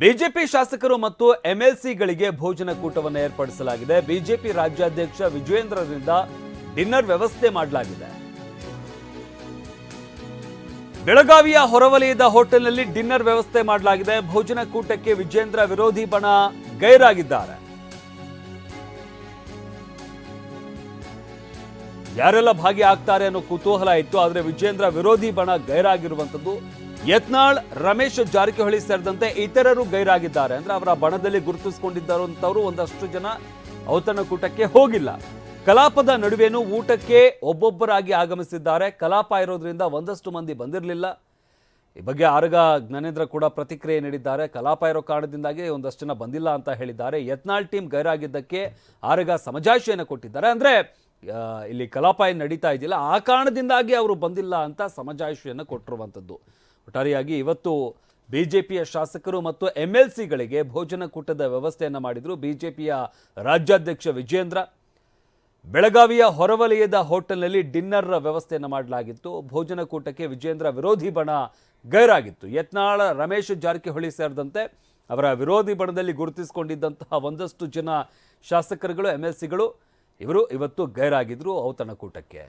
BJP ಶಾಸಕರು ಮತ್ತು ಎಂಎಲ್ಸಿಗಳಿಗೆ ಭೋಜನ ಕೂಟವನ್ನು ಏರ್ಪಡಿಸಲಾಗಿದೆ. ಬಿಜೆಪಿ ರಾಜ್ಯಾಧ್ಯಕ್ಷ ವಿಜಯೇಂದ್ರರಿಂದ ಡಿನ್ನರ್ ವ್ಯವಸ್ಥೆ ಮಾಡಲಾಗಿದೆ. ಬೆಳಗಾವಿಯ ಹೊರವಲಯದ ಹೋಟೆಲ್ನಲ್ಲಿ ಡಿನ್ನರ್ ವ್ಯವಸ್ಥೆ ಮಾಡಲಾಗಿದೆ. ಭೋಜನ ಕೂಟಕ್ಕೆ ವಿಜೇಂದ್ರ ವಿರೋಧಿ ಬಣ ಗೈರಾಗಿದ್ದಾರೆ. ಯಾರೆಲ್ಲ ಭಾಗಿಯಾಗ್ತಾರೆ ಅನ್ನೋ ಕುತೂಹಲ ಇತ್ತು, ಆದರೆ ವಿಜೇಂದ್ರ ವಿರೋಧಿ ಬಣ ಗೈರಾಗಿರುವಂತದ್ದು. ಯತ್ನಾಳ್, ರಮೇಶ್ ಜಾರಕಿಹೊಳಿ ಸೇರಿದಂತೆ ಇತರರು ಗೈರಾಗಿದ್ದಾರೆ. ಅಂದ್ರೆ ಅವರ ಬಣದಲ್ಲಿ ಗುರುತಿಸಿಕೊಂಡಿದ್ದವರು ಒಂದಷ್ಟು ಜನ ಔತಣಕೂಟಕ್ಕೆ ಹೋಗಿಲ್ಲ. ಕಲಾಪದ ನಡುವೆನೂ ಊಟಕ್ಕೆ ಒಬ್ಬೊಬ್ಬರಾಗಿ ಆಗಮಿಸಿದ್ದಾರೆ. ಕಲಾಪ ಇರೋದ್ರಿಂದ ಒಂದಷ್ಟು ಮಂದಿ ಬಂದಿರಲಿಲ್ಲ. ಈ ಬಗ್ಗೆ ಆರಗ ಜ್ಞಾನೇಂದ್ರ ಕೂಡ ಪ್ರತಿಕ್ರಿಯೆ ನೀಡಿದ್ದಾರೆ. ಕಲಾಪ ಇರೋ ಕಾರಣದಿಂದಾಗಿ ಒಂದಷ್ಟು ಜನ ಬಂದಿಲ್ಲ ಅಂತ ಹೇಳಿದ್ದಾರೆ. ಯತ್ನಾಳ್ ಟೀಮ್ ಗೈರಾಗಿದ್ದಕ್ಕೆ ಆರಗ ಸಮಜಾಯಿಷಿಯನ್ನು ಕೊಟ್ಟಿದ್ದಾರೆ. ಅಂದ್ರೆ ಇಲ್ಲಿ ಕಲಾಪ ಏನು ನಡೀತಾ ಇದೆಯಲ್ಲ, ಆ ಕಾರಣದಿಂದಾಗಿ ಅವರು ಬಂದಿಲ್ಲ ಅಂತ ಸಮಜಾಯಿಷಿಯನ್ನು ಕೊಟ್ಟಿರುವಂಥದ್ದು. ಒಟ್ಟಾರೆಯಾಗಿ ಇವತ್ತು ಬಿಜೆಪಿಯ ಶಾಸಕರು ಮತ್ತು ಎಂಎಲ್ಸಿಗಳಿಗೆ ಭೋಜನ ಕೂಟದ ವ್ಯವಸ್ಥೆಯನ್ನು ಮಾಡಿದರು ಬಿಜೆಪಿಯ ರಾಜ್ಯಾಧ್ಯಕ್ಷ ವಿಜೇಂದ್ರ. ಬೆಳಗಾವಿಯ ಹೊರವಲಯದ ಹೋಟೆಲ್ನಲ್ಲಿ ಡಿನ್ನರ್ ವ್ಯವಸ್ಥೆಯನ್ನು ಮಾಡಲಾಗಿತ್ತು. ಭೋಜನ ಕೂಟಕ್ಕೆ ವಿಜೇಂದ್ರ ವಿರೋಧಿ ಬಣ ಗೈರಾಗಿತ್ತು. ಯತ್ನಾಳ, ರಮೇಶ್ ಜಾರಕಿಹೊಳಿ ಸೇರಿದಂತೆ ಅವರ ವಿರೋಧಿ ಬಣದಲ್ಲಿ ಗುರುತಿಸಿಕೊಂಡಿದ್ದಂತಹ ಒಂದಷ್ಟು ಜನ ಶಾಸಕರುಗಳು, ಎಂಎಲ್ಸಿಗಳು ಇವರು ಇವತ್ತು ಗೈರಾಗಿದ್ರು ಔತಣಕೂಟಕ್ಕೆ.